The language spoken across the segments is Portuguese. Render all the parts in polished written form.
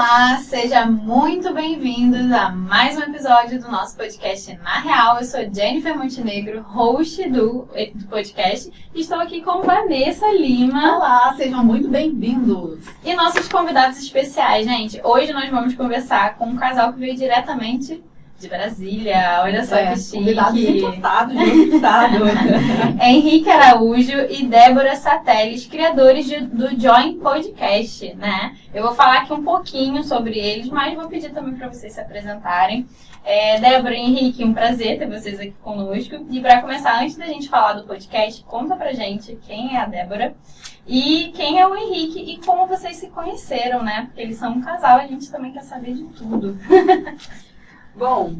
Olá, seja muito bem-vindos a mais um episódio do nosso podcast Na Real. Eu sou Jennifer Montenegro, host do podcast, e estou aqui com Vanessa Lima. Olá, sejam muito bem-vindos. E nossos convidados especiais, gente. Hoje nós vamos conversar com um casal que veio diretamente de Brasília. Olha só que chique. Convidados importados de outro estado. Henrique Araújo e Débora Sateles, criadores do Join Podcast, né? Eu vou falar aqui um pouquinho sobre eles, mas vou pedir também para vocês se apresentarem. Débora e Henrique, um prazer ter vocês aqui conosco. E para começar, antes da gente falar do podcast, conta pra gente quem é a Débora e quem é o Henrique e como vocês se conheceram, né? Porque eles são um casal, a gente também quer saber de tudo. Bom,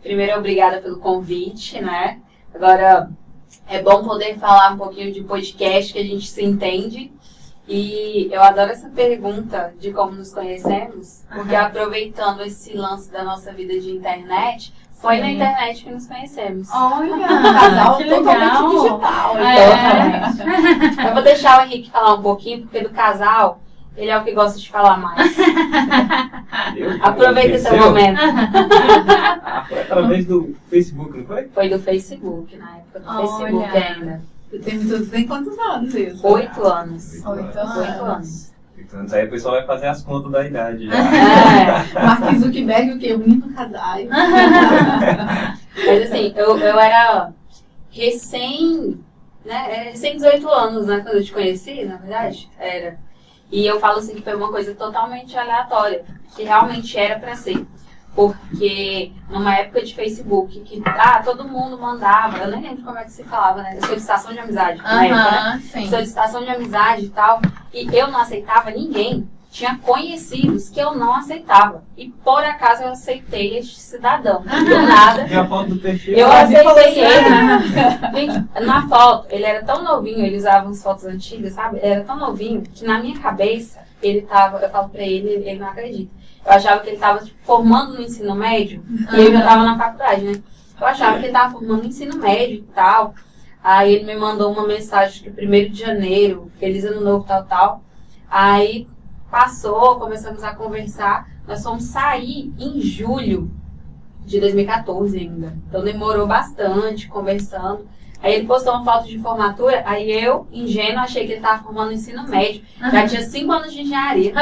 primeiro obrigada pelo convite, né? Agora é bom poder falar um pouquinho de podcast que a gente se entende. E eu adoro essa pergunta de como nos conhecemos, porque aproveitando esse lance da nossa vida de internet, foi na internet que nos conhecemos. Olha, Um casal que totalmente legal. digital. Então. Eu vou deixar o Henrique falar um pouquinho, porque do casal, ele é o que gosta de falar mais. Aproveita esse momento. Foi através do Facebook, não foi? Foi do Facebook, na época do Facebook ainda. Tem quantos anos isso? 8 anos. 8 anos. Então, aí o pessoal vai fazer as contas da idade já. Mark Zuckerberg, o quê? Unindo casais. Mas assim, eu era recém 18 anos, né? Quando eu te conheci, na verdade, era. E eu falo assim que foi uma coisa totalmente aleatória, que realmente era pra ser. Porque numa época de Facebook, que todo mundo mandava, eu nem lembro como é que se falava, né? Solicitação de amizade, na época, né? Sim. Solicitação de amizade e tal. E eu não aceitava ninguém. Tinha conhecidos que eu não aceitava. E por acaso eu aceitei este cidadão. Do nada. E a foto do perfil? Eu aceitei ele. Gente, na foto, ele era tão novinho, ele usava umas fotos antigas, sabe? Ele era tão novinho que na minha cabeça, ele tava, eu falo pra ele, ele não acredita. Eu achava que ele tava formando no ensino médio, e eu já tava na faculdade, né? Eu achava que ele tava formando no ensino médio e tal. Aí ele me mandou uma mensagem que 1º de janeiro, feliz ano novo, tal. Aí passou, começamos a conversar. Nós fomos sair em julho de 2014 ainda. Então demorou bastante, conversando. Aí ele postou uma foto de formatura, aí eu, ingênua, achei que ele estava formando ensino médio. Já tinha 5 anos de engenharia.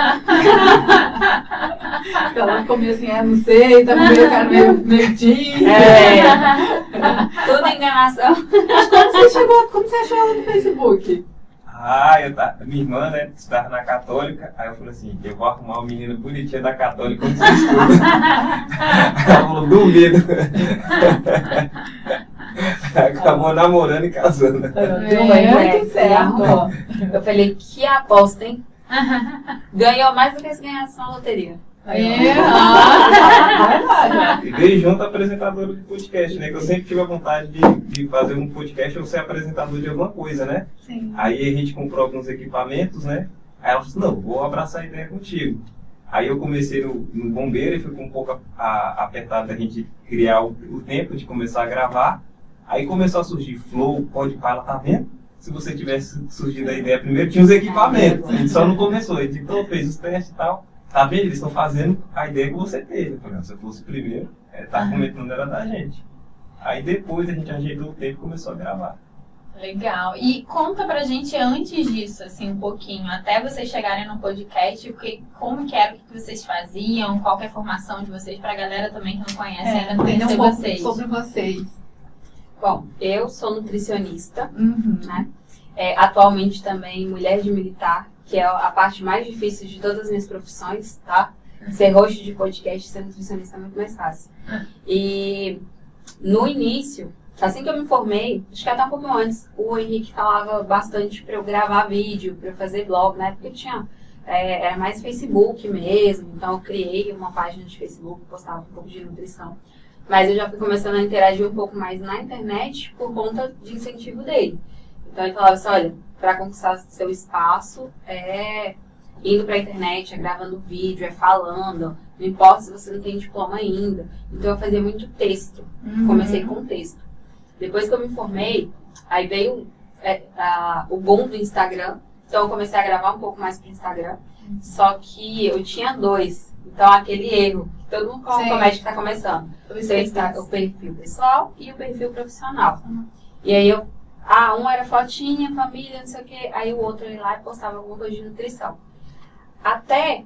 Ela comia assim, não sei, tá meio cara meio teen. Tudo enganação. Como você achou ela no Facebook? Minha irmã, né, estava na Católica, aí eu falei assim, eu vou arrumar uma menina bonitinha da Católica onde você estuda. Ela falou, duvido. Acabou namorando e casando. Deu muito certo. Eu falei, que aposta, hein? Ganhou mais do que se ganhasse na loteria. E veio junto a apresentadora do podcast, né? Que eu sempre tive a vontade de fazer um podcast ou ser apresentador de alguma coisa, né? Sim. Aí a gente comprou alguns equipamentos, né? Aí ela falou assim, não, vou abraçar a ideia contigo. Aí eu comecei no bombeiro e ficou um pouco apertado da gente criar o tempo de começar a gravar. Aí começou a surgir Flow, Podpah, ela tá vendo? Se você tivesse surgido a ideia primeiro, tinha os equipamentos. A gente só não começou, a gente editou, fez os testes e tal. Tá vendo? Eles estão fazendo a ideia que você teve. Eu falei, se eu fosse primeiro, tá comentando era da gente. Aí depois a gente ajeitou o tempo e começou a gravar. Legal. E conta pra gente antes disso, assim, um pouquinho, até vocês chegarem no podcast, como que era, o que vocês faziam, qual que é a formação de vocês, pra galera também que não conhece ainda conhecer um pouco vocês. sobre vocês. Bom, eu sou nutricionista, né? Atualmente também mulher de militar, que é a parte mais difícil de todas as minhas profissões, tá? Ser host de podcast e ser nutricionista é muito mais fácil. E no início, assim que eu me formei, acho que até um pouco antes, o Henrique falava bastante pra eu gravar vídeo, pra eu fazer blog, né? Porque tinha, era mais Facebook mesmo, então eu criei uma página de Facebook, postava um pouco de nutrição. Mas eu já fui começando a interagir um pouco mais na internet por conta de incentivo dele. Então ele falava assim, olha, para conquistar seu espaço é indo pra internet, é gravando vídeo, é falando, não importa se você não tem diploma ainda. Então eu fazia muito texto, comecei com texto. Depois que eu me formei, aí veio o boom do Instagram, então eu comecei a gravar um pouco mais pro Instagram. Só que eu tinha 2. Então, aquele erro que todo mundo Sim. comete que tá começando. Você está o perfil pessoal e o perfil profissional. E aí um era fotinha, família, não sei o quê. Aí o outro ia lá e postava alguma coisa de nutrição. Até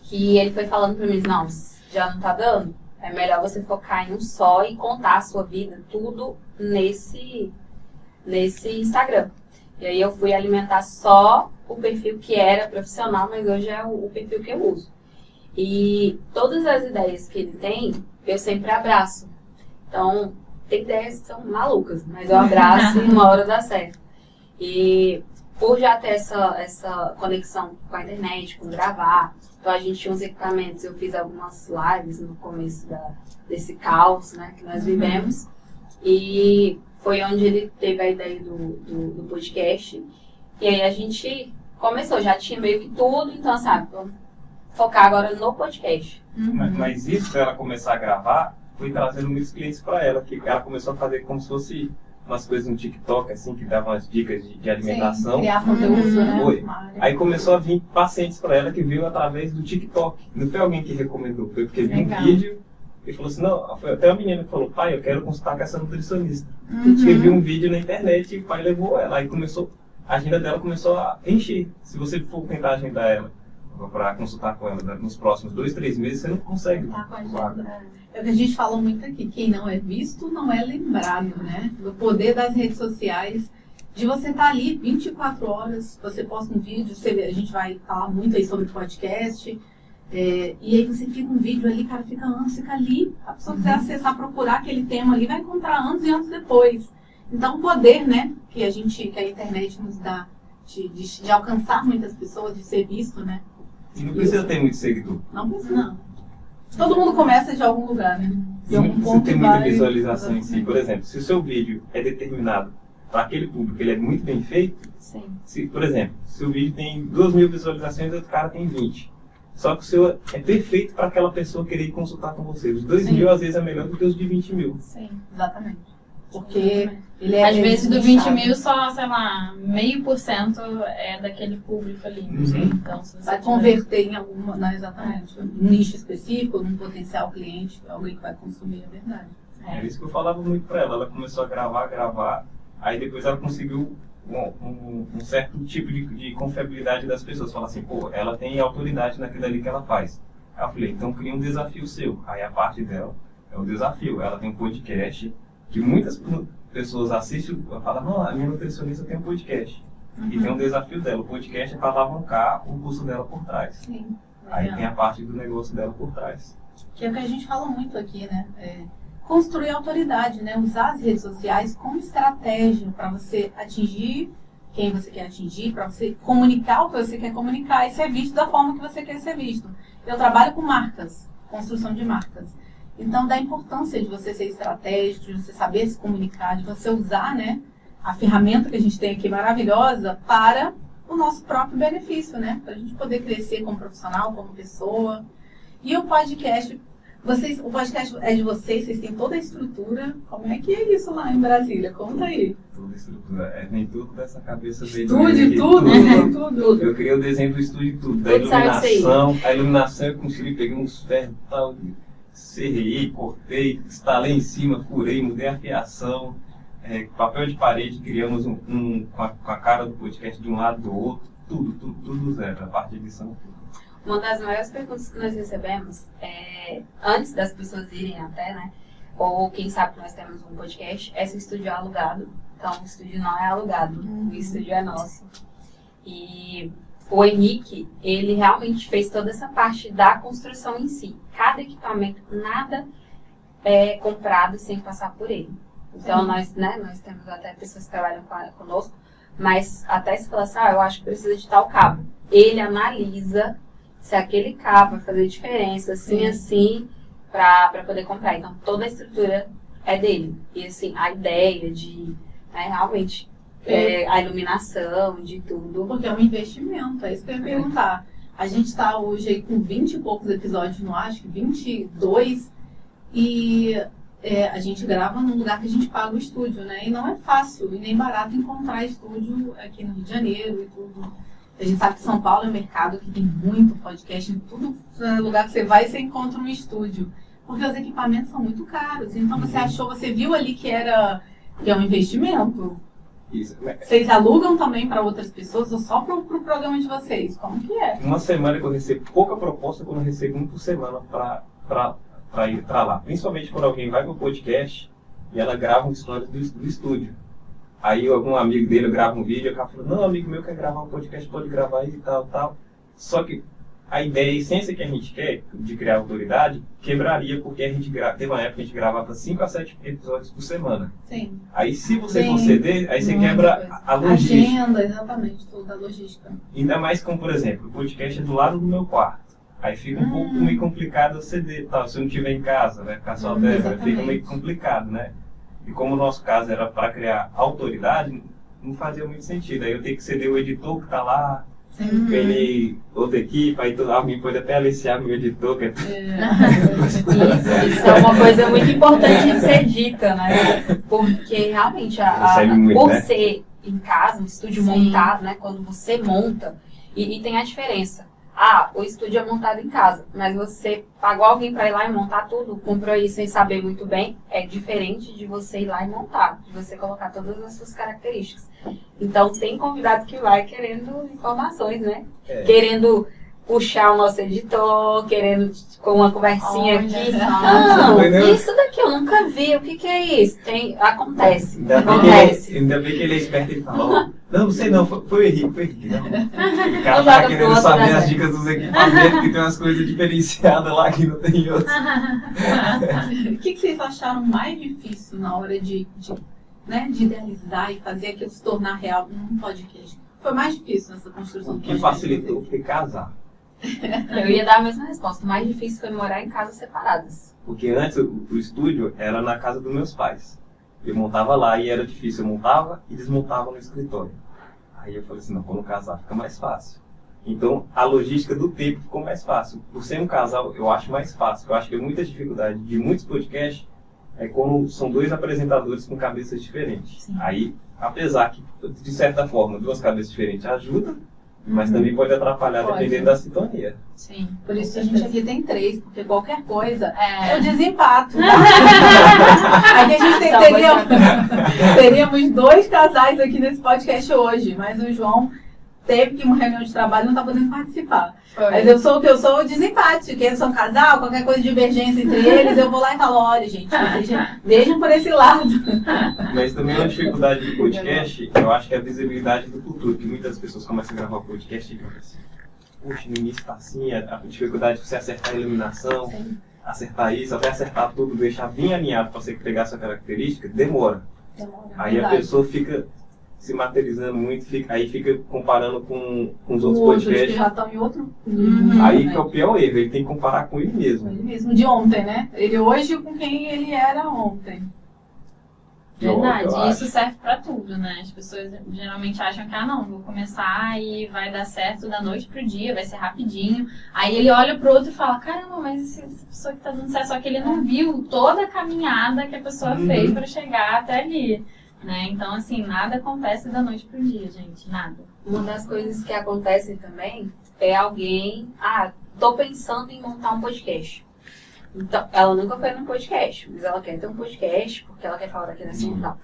que ele foi falando pra mim, não, já não tá dando? É melhor você focar em um só e contar a sua vida, tudo nesse Instagram. E aí eu fui alimentar só o perfil que era profissional, mas hoje é o perfil que eu uso. E todas as ideias que ele tem, eu sempre abraço. Então, tem ideias que são malucas, mas eu abraço e uma hora dá certo. E por já ter essa conexão com a internet, com gravar, então a gente tinha uns equipamentos, eu fiz algumas lives no começo desse caos, né, que nós vivemos, e foi onde ele teve a ideia do podcast, e aí a gente começou, já tinha meio que tudo, então sabe, vamos focar agora no podcast. Mas isso, ela começar a gravar, foi trazendo muitos clientes para ela, que ela começou a fazer como se fosse umas coisas no TikTok, assim, que davam umas dicas de alimentação. Sim, criar conteúdo, né? Foi. Aí começou a vir pacientes para ela que viu através do TikTok. Não foi alguém que recomendou, foi porque viu um vídeo e falou assim, não, foi até uma menina que falou, pai, eu quero consultar com essa nutricionista. Porque viu um vídeo na internet e o pai levou ela. Aí a agenda dela começou a encher. Se você for tentar agendar ela para consultar com ela nos próximos 2, 3 meses, você não consegue. Tá com a agenda. É o que a gente fala muito aqui, quem não é visto não é lembrado, né? O poder das redes sociais, de você estar ali 24 horas, você posta um vídeo, a gente vai falar muito aí sobre podcast, e aí você fica um vídeo ali, cara, fica anos, fica ali, a pessoa quiser acessar, procurar aquele tema ali, vai encontrar anos e anos depois. Então o poder, né, que a internet nos dá de alcançar muitas pessoas, de ser visto, né? E não precisa ter muito seguidor. Não precisa, não. Todo mundo começa de algum lugar, né? De algum Não precisa ponto ter muita vai- visualização em si. Por exemplo, se o seu vídeo é determinado para aquele público, ele é muito bem feito, Sim. por exemplo, se o vídeo tem 2.000 visualizações e o outro cara tem 20. Só que o seu é perfeito para aquela pessoa querer ir consultar com você. Os 2.000 às vezes é melhor do que os de 20.000. Sim. Exatamente. Porque ele é... Às vezes do 20 nichado. mil, só, sei lá, 0,5% é daquele público ali. Uhum. Então, se você Vai tiver- converter em alguma... Não, exatamente. Um nicho específico, num potencial cliente, alguém que vai consumir, é verdade. É isso que eu falava muito para ela. Ela começou a gravar. Aí depois ela conseguiu um certo tipo de confiabilidade das pessoas. Fala assim, pô, ela tem autoridade naquilo ali que ela faz. Aí eu falei, então cria um desafio seu. Aí a parte dela é o desafio. Ela tem um podcast que muitas pessoas assistem e falam, não, a minha nutricionista tem um podcast. E tem um desafio dela. O podcast é para alavancar o curso dela por trás. Sim. Aí tem a parte do negócio dela por trás. Que é o que a gente fala muito aqui, né? Construir autoridade, né? Usar as redes sociais como estratégia para você atingir quem você quer atingir, para você comunicar o que você quer comunicar e ser visto da forma que você quer ser visto. Eu trabalho com marcas, construção de marcas. Então, da importância de você ser estratégico, de você saber se comunicar, de você usar, né, a ferramenta que a gente tem aqui maravilhosa para o nosso próprio benefício, né? Para a gente poder crescer como profissional, como pessoa. E o podcast, o podcast é de vocês têm toda a estrutura. Como é que é isso lá em Brasília? Conta aí. Toda a estrutura. Nem tudo dessa cabeça dele. Estúdio, tudo. Eu criei o desenho do estúdio tudo. Da Tudo sabe disso aí. iluminação. A iluminação eu consegui, peguei uns ferros e tal. Serrei, cortei, instalei em cima, furei, mudei a fiação. Papel de parede, criamos com a cara do podcast de um lado do outro. Tudo zero. A parte de edição, tudo. Uma das maiores perguntas que nós recebemos antes das pessoas irem até, né? Ou quem sabe que nós temos um podcast, é se o estúdio é alugado. Então, o estúdio não é alugado, o estúdio é nosso. E o Henrique, ele realmente fez toda essa parte da construção em si. Cada equipamento, nada é comprado sem passar por ele. Então, nós temos até pessoas que trabalham conosco, mas até se falar assim, eu acho que precisa de tal cabo. Ele analisa se aquele cabo vai fazer diferença, assim, para poder comprar. Então, toda a estrutura é dele. E, assim, a ideia de, realmente, a iluminação, de tudo. Porque é um investimento, é isso que eu ia perguntar. A gente está hoje aí com 20 e poucos episódios no ar, acho que 22, e a gente grava num lugar que a gente paga o estúdio, né? E não é fácil e nem barato encontrar estúdio aqui no Rio de Janeiro e tudo. A gente sabe que São Paulo é um mercado que tem muito podcast, em todo lugar que você vai, você encontra um estúdio. Porque os equipamentos são muito caros. Então você viu ali que é um investimento. Isso. Vocês alugam também para outras pessoas ou só para o programa de vocês? Como que é? Uma semana que eu recebo pouca proposta, quando eu recebo um por semana para ir para lá. Principalmente quando alguém vai para o podcast e ela grava uma história do estúdio. Aí algum amigo dele grava um vídeo e o cara fala, não, amigo meu quer gravar um podcast, pode gravar aí e tal. Só que a ideia, a essência que a gente quer de criar autoridade, quebraria, porque a gente teve uma época que a gente gravava 5 a 7 episódios por semana. Sim. Aí se você for ceder, aí você quebra a logística. Agenda, exatamente, tudo da logística. Ainda mais como, por exemplo, o podcast é do lado do meu quarto. Aí fica um pouco meio complicado eu ceder, tal. Se eu não estiver em casa, vai ficar só dela, fica meio complicado, né? E como o nosso caso era para criar autoridade, não fazia muito sentido. Aí eu tenho que ceder o editor que está lá, ele outra equipe, aí alguém pode até aliciar meu editor. Que Isso é uma coisa muito importante de ser dita, né? Porque realmente, por ser em casa, um estúdio montado, né? Quando você monta, e tem a diferença. O estúdio é montado em casa, mas você pagou alguém para ir lá e montar tudo, comprou isso sem saber muito bem, é diferente de você ir lá e montar, de você colocar todas as suas características. Então tem convidado que vai querendo informações, né? Querendo puxar o nosso editor, querendo com uma conversinha aqui. Não, isso daqui eu nunca vi, o que é isso? Acontece. Ainda bem que ele é esperto e fala, não sei não, foi o Henrique, não. O cara tá querendo saber as dicas dos equipamentos, que tem umas coisas diferenciadas lá que não tem outras. O que vocês acharam mais difícil na hora de idealizar e fazer aquilo se tornar real num podcast? Foi mais difícil nessa construção do podcast? O que facilitou foi casar. Eu ia dar a mesma resposta. O mais difícil foi morar em casas separadas. Porque antes o estúdio era na casa dos meus pais. Eu montava lá e era difícil. Eu montava e desmontava no escritório. Aí eu falei assim, não, quando casar fica mais fácil. Então a logística do tempo ficou mais fácil. Por ser um casal, eu acho mais fácil. Eu acho que muita dificuldade de muitos podcasts é quando são dois apresentadores com cabeças diferentes. Sim. Aí, apesar que, de certa forma, duas cabeças diferentes ajudam, mas também pode atrapalhar dependendo da sintonia. Sim, por isso a gente aqui tem 3, porque qualquer coisa eu desempato. Aqui a gente teríamos 2 casais aqui nesse podcast hoje, mas o João teve que ir uma reunião de trabalho e não está podendo participar. Mas eu sou o que eu sou, desempate, porque eles são casal, qualquer coisa de divergência entre eles, eu vou lá e falo, olha gente, vocês vejam por esse lado. Mas também uma dificuldade do podcast, eu acho que é a visibilidade do futuro, que muitas pessoas começam a gravar podcast e ficam assim, puxa, no início tá assim, a dificuldade de você acertar a iluminação, acertar isso, até acertar tudo, deixar bem alinhado para você pegar sua característica, demora. Aí a pessoa fica se materializando muito, aí fica comparando com os outros podcasts. Que já estão em outro. Aí que é o pior erro, ele tem que comparar com ele mesmo. Ele mesmo, de ontem, né? Ele hoje com quem ele era ontem. Verdade, isso serve pra tudo, né? As pessoas geralmente acham que, não, vou começar e vai dar certo da noite pro dia, vai ser rapidinho. Aí ele olha pro outro e fala, caramba, mas essa pessoa que tá dando certo, só que ele não viu toda a caminhada que a pessoa fez pra chegar até ali. Né? Então, assim, nada acontece da noite pro dia, gente, nada. Uma das coisas que acontecem também é alguém, tô pensando em montar um podcast. Então, ela nunca foi num podcast, mas ela quer ter um podcast porque ela quer falar daquele assunto e tal.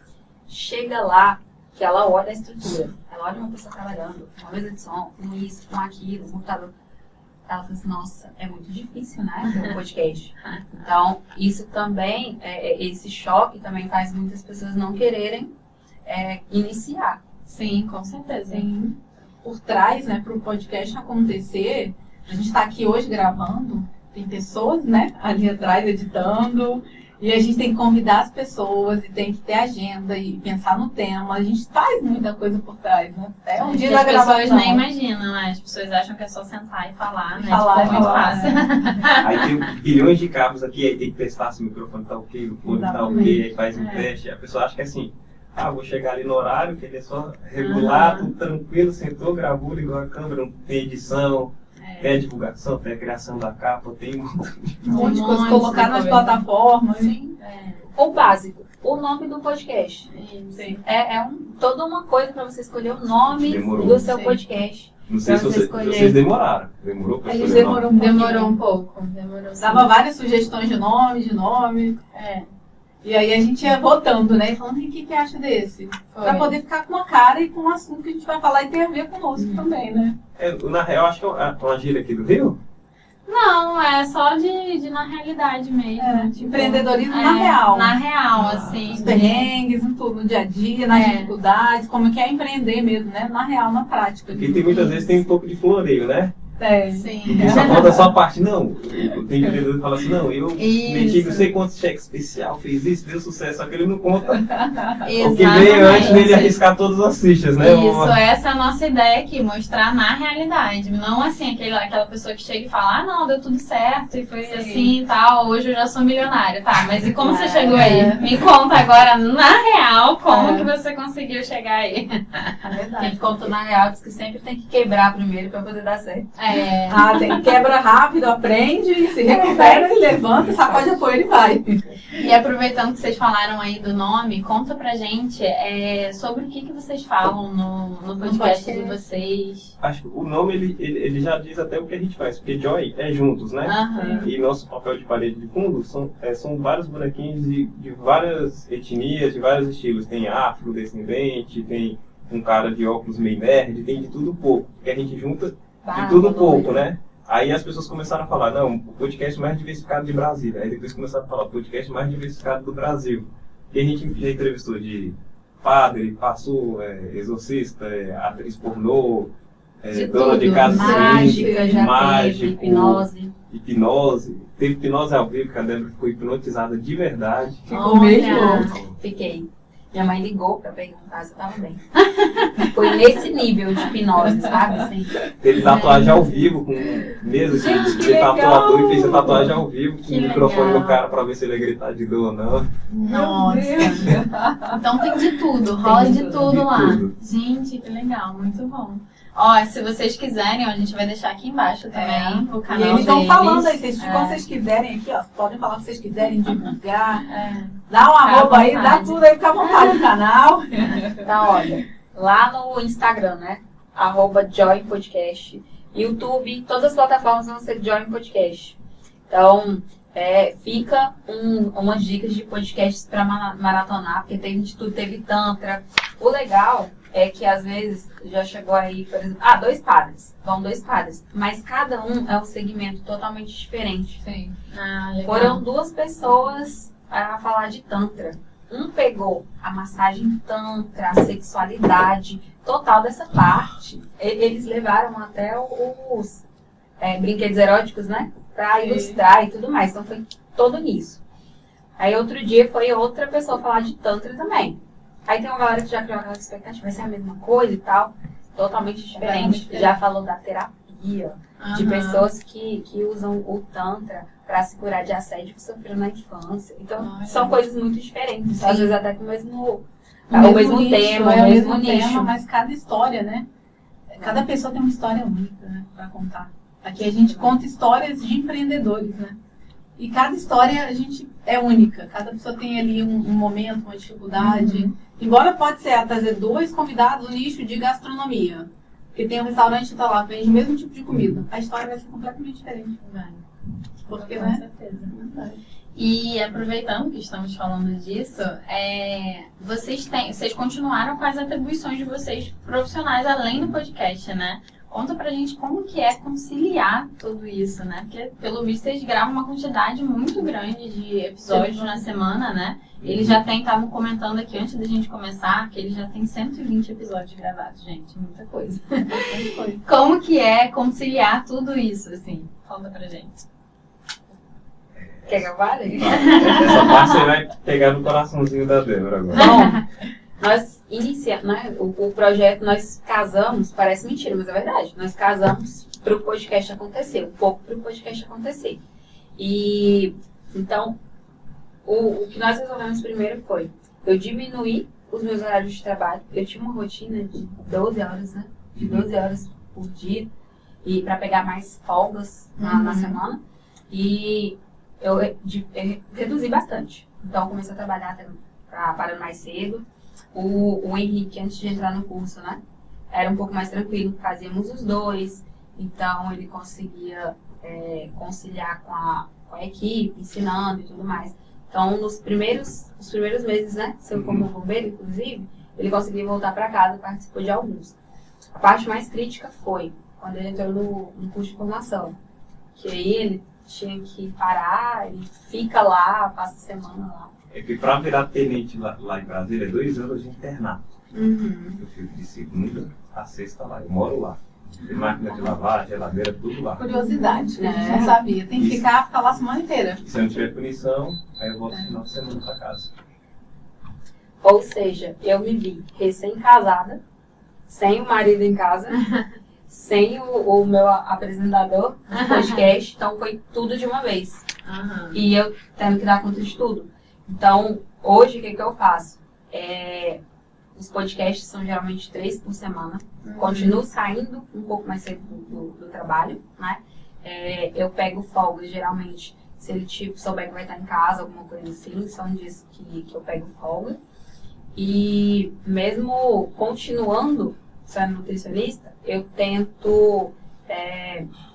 Chega lá, que ela olha a estrutura, ela olha uma pessoa trabalhando, uma mesa de som, com isso, com aquilo, um computador. Ela fala assim, nossa, é muito difícil, né, ter um podcast. Então, isso também, esse choque também faz muitas pessoas não quererem iniciar. Sim, com certeza. Sim. Por trás, né, para o podcast acontecer, a gente está aqui hoje gravando, tem pessoas, né, ali atrás editando, e a gente tem que convidar as pessoas, e tem que ter agenda, e pensar no tema. A gente faz muita coisa por trás, né? É um dia da gravação. As pessoas nem imanginam, né? As pessoas acham que é só sentar e falar, né? É muito fácil. Aí tem bilhões de cabos aqui, aí tem que testar se o microfone tá ok, o fone tá ok, aí faz um teste. A pessoa acha que é assim, vou chegar ali no horário, que ele é só regular, tudo tranquilo, sentou, gravou, ligou a câmera, não tem edição. Tem a divulgação, tem a criação da capa, tem um monte de coisa, colocar nas plataformas. Sim. O básico, o nome do podcast. Sim. Toda uma coisa para você escolher o nome do seu podcast. Não sei se vocês demoraram. Demorou pra A gente escolher o demorou nome? Demorou um pouco. Demorou sim. Dava várias sugestões de nome. É, E aí a gente ia votando, né? Falando, o que acha desse? foi. Pra poder ficar com uma cara e com um assunto que a gente vai falar e ter a ver conosco também, né? Na real, acho que é uma gíria aqui do Rio. Não, é só de na realidade mesmo. Tipo, Empreendedorismo na real. Na real, assim. Os perrengues, em tudo, no dia a dia, nas dificuldades, como que é empreender mesmo, né? Na real, na prática. Porque tem muitas vezes tem um pouco de floreio, né? É. Sim. Porque só conta só a parte, não. Tem empreendedor que fala assim, não, eu meti não sei quantos cheques especial, fiz isso, deu sucesso, só que ele não conta o que veio antes dele arriscar todas as fichas, né? Isso, essa é a nossa ideia aqui, mostrar na realidade. Não assim, aquela pessoa que chega e fala, ah, não, deu tudo certo, e foi assim e tal, hoje eu já sou milionário, tá? Mas e como você chegou aí? Me conta agora, na real, como que você conseguiu chegar aí. É verdade. Quem conta na real diz que sempre tem que quebrar primeiro pra poder dar certo. Tem quebra rápido, aprende, se recupera e levanta, sacode apoio e vai. E aproveitando que vocês falaram aí do nome, conta pra gente sobre o que vocês falam no podcast de vocês. Acho que o nome, ele já diz até o que a gente faz, porque Joy é juntos, né? Uhum. E nosso papel de parede de fundo são vários bonequinhos de várias etnias, de vários estilos. Tem afrodescendente, tem um cara de óculos meio nerd, tem de tudo um pouco. Porque a gente junta de tudo um pouco, né? Aí as pessoas começaram a falar, não, o podcast mais diversificado de Brasília. Aí depois começaram a falar, o podcast mais diversificado do Brasil. E a gente já entrevistou de padre, pastor, exorcista, atriz pornô, dona de casa mágica, mágico, hipnose. Teve hipnose ao vivo, que a Débora ficou hipnotizada de verdade. Ficou mesmo? Fiquei. Minha mãe ligou pra perguntar se eu tava bem. Foi nesse nível de hipnose, sabe? Assim. Teve tatuagem ao vivo, com mesa de tatuador, e fez a tatuagem ao vivo, com o microfone do cara pra ver se ele ia gritar de dor ou não. Nossa! Então tem de tudo, rola de tudo lá. Gente, que legal, muito bom. Ó, se vocês quiserem, a gente vai deixar aqui embaixo também o canal deles. E eles estão falando aí, quando vocês quiserem aqui, ó, podem falar o que vocês quiserem, divulgar. Dá um arroba aí, dá tudo aí, fica à vontade no canal. Então, olha, lá no Instagram, né? @Join Podcast. YouTube, todas as plataformas vão ser Join Podcast. Então, fica umas dicas de podcasts para maratonar, porque tem de tudo, teve Tantra. O legal é que às vezes já chegou aí, por exemplo, 2 padres, vão 2 padres, mas cada um é um segmento totalmente diferente. Sim. Legal. Foram 2 pessoas a falar de Tantra. Um pegou a massagem Tantra, a sexualidade total dessa parte. Eles levaram até os brinquedos eróticos, né? Pra ilustrar e tudo mais. Então foi todo nisso. Aí outro dia foi outra pessoa falar de Tantra também. Aí tem uma galera que já criou aquela expectativa, vai ser a mesma coisa e tal. Totalmente diferente. Já falou da terapia, de pessoas que usam o Tantra para se curar de assédio que sofreram na infância. Então, são coisas muito diferentes. Sim. Às vezes até com o mesmo nicho, tema, o mesmo nicho. Tema, mas cada história, né? Cada pessoa tem uma história única, né? Para contar. Aqui a gente conta histórias de empreendedores, né? E cada história a gente é única. Cada pessoa tem ali um momento, uma dificuldade. Embora pode ser trazer 2 convidados no nicho de gastronomia. Porque tem um restaurante que tá lá, vende o mesmo tipo de comida. A história vai ser completamente diferente. Porque, com certeza. E aproveitando que estamos falando disso, vocês continuaram com as atribuições de vocês profissionais além do podcast, né? Conta pra gente como que é conciliar tudo isso, né? Porque, pelo visto, vocês gravam uma quantidade muito grande de episódios na semana, né? Eles já estavam comentando aqui antes da gente começar que eles já têm 120 episódios gravados, gente. Muita coisa. Como que é conciliar tudo isso, assim? Conta pra gente. Quer que eu fale? Essa parte você vai pegar no coraçãozinho da Débora agora. Bom, nós iniciamos, né, o projeto, nós casamos, parece mentira, mas é verdade. Nós casamos para o podcast acontecer, um pouco para o podcast acontecer. E, então, o que nós resolvemos primeiro foi, eu diminuí os meus horários de trabalho. Eu tinha uma rotina de 12 horas, né? De 12 horas por dia, e para pegar mais folgas na semana. E eu reduzi bastante. Então, comecei a trabalhar parando mais cedo. O Henrique, antes de entrar no curso, né? era um pouco mais tranquilo, fazíamos os dois, então ele conseguia conciliar com a equipe, ensinando e tudo mais. Então, os primeiros meses, né, seu como bombeiro, inclusive, ele conseguia voltar para casa e participou de alguns. A parte mais crítica foi quando ele entrou no curso de formação, que aí ele tinha que parar, ele fica lá, passa a semana lá. É que para virar tenente lá em Brasília é 2 anos de internato. Eu fico de segunda a sexta lá, eu moro lá. Tem máquina de lavar, geladeira, tudo lá. Curiosidade, que a gente não sabia. Tem que ficar lá a semana inteira. E se eu não tiver punição, aí eu volto no final de semana para casa. Ou seja, eu me vi recém-casada, sem o marido em casa, sem o meu apresentador de podcast, então foi tudo de uma vez. E eu tendo que dar conta de tudo. Então, hoje, o que eu faço? Os podcasts são geralmente 3 por semana. Continuo saindo um pouco mais cedo do trabalho, né? Eu pego folgas, geralmente, se ele souber que vai estar em casa, alguma coisa assim, são dias que eu pego folga. E mesmo continuando sendo nutricionista, eu tento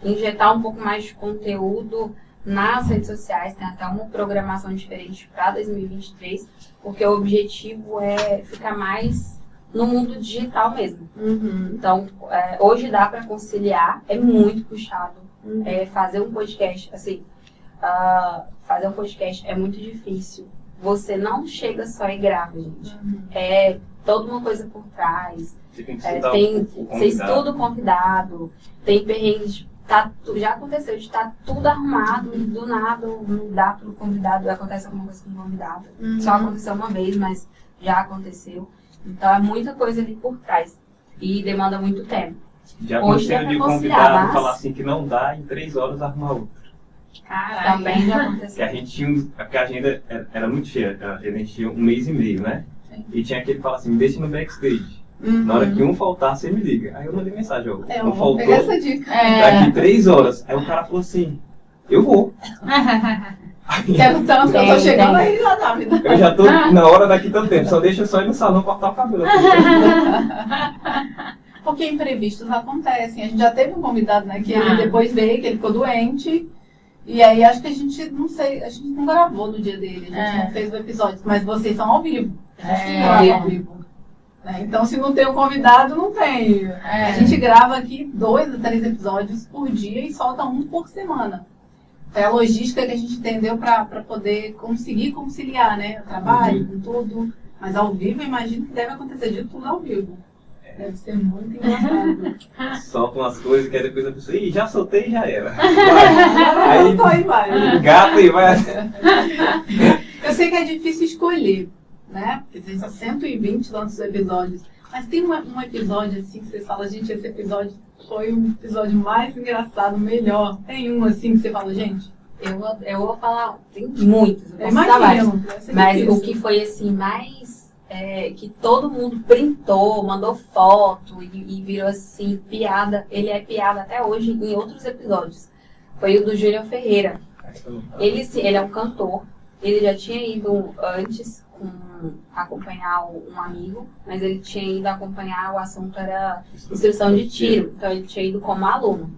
injetar um pouco mais de conteúdo nas redes sociais. Tem até uma programação diferente para 2023, porque o objetivo é ficar mais no mundo digital mesmo. Então, hoje dá para conciliar, é muito puxado. Fazer um podcast, assim, fazer um podcast é muito difícil. Você não chega só e grava, gente. É toda uma coisa por trás. Você tem que estudar Você estuda o convidado, tem perrengues. Já aconteceu de estar tudo arrumado e do nada não dá para o convidado, acontece alguma coisa com o convidado. Só aconteceu uma vez, mas já aconteceu. Então é muita coisa ali por trás e demanda muito tempo. Já aconteceu de convidado falar assim que não dá, em 3 horas arrumar outro. Caralho. Também já aconteceu. Que a gente tinha, porque a agenda era muito cheia, a gente tinha 1 mês e meio, né? Sim. E tinha aquele que fala assim, me deixa no backstage. Na hora que um faltar, você me liga. Aí eu mandei mensagem, ó, Eu não vou faltou, pegar essa dica. daqui 3 horas. Aí o cara falou assim, eu vou. Quero tanto que eu tô chegando aí já tá, vida. Eu já tô na hora daqui tanto tempo, só deixa eu só ir no salão cortar o cabelo. Porque imprevistos acontecem. A gente já teve um convidado, né, que ele depois veio, que ele ficou doente. E aí acho que a gente, não sei, a gente não gravou no dia dele, a gente não fez o episódio. Mas vocês são ao vivo. A gente não grava ao vivo. Então, se não tem um convidado, não tem. A gente grava aqui 2 a 3 episódios por dia e solta 1 por semana. É a logística que a gente entendeu para poder conseguir conciliar, né? O trabalho com tudo. Mas ao vivo, eu imagino que deve acontecer de tudo ao vivo. Deve ser muito engraçado. Solta umas coisas que aí depois a pessoa, ih, já soltei e já era. Aí vai. Gata e vai. Eu sei que é difícil escolher, né? Porque vocês são 120 tantos episódios. Mas tem um episódio assim que vocês falam, gente, esse episódio foi um episódio mais engraçado, melhor. Tem um assim que você fala, gente? Eu vou falar, tem muitos, eu posso Imagino, dar vários. deve ser Mas difícil. o que foi assim mais que todo mundo printou, mandou foto e virou assim piada. Ele é piada até hoje em outros episódios. Foi o do Júnior Ferreira. Ele é um cantor. Ele já tinha ido antes acompanhar um amigo, mas ele tinha ido acompanhar, o assunto era instrução de tiro. Então ele tinha ido como aluno.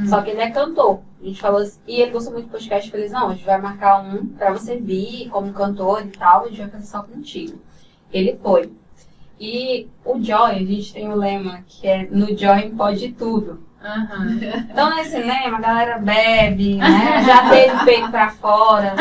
Só que ele é cantor. A gente falou assim, e ele gostou muito do podcast. Eu falei, não, a gente vai marcar um pra você vir como cantor e tal, a gente vai fazer só contigo. Ele foi. E o Joy, a gente tem um lema que é no Joy pode tudo. Então nesse lema a galera bebe, né? Já teve peito pra fora.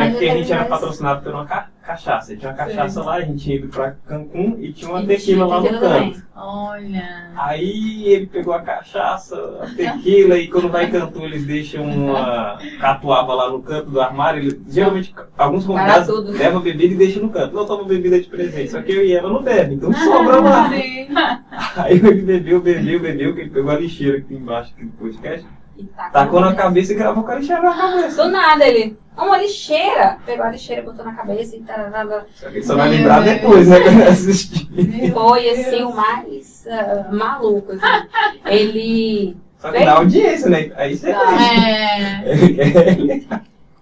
É porque a gente era patrocinado por uma cachaça. Tinha uma cachaça lá, a gente tinha ido pra Cancún e tinha uma tequila lá no canto. Olha. Aí ele pegou a cachaça, a tequila, e quando vai em Cancún eles deixam uma catuaba lá no canto do armário. Geralmente alguns convidados levam bebida e deixam no canto. Não toma bebida de presente, só que eu e ela não bebem, então sobra lá. Aí ele bebeu, que ele pegou a lixeira que tem embaixo aqui do podcast, tacou na cabeça e gravou com a lixeira na cabeça. Do nada ele, uma lixeira, pegou a lixeira, botou na cabeça e tarará. Só que ele só vai lembrar depois, né, quando assistir. Foi assim o mais maluco. Assim. Ele... Só que dá audiência, né? Aí você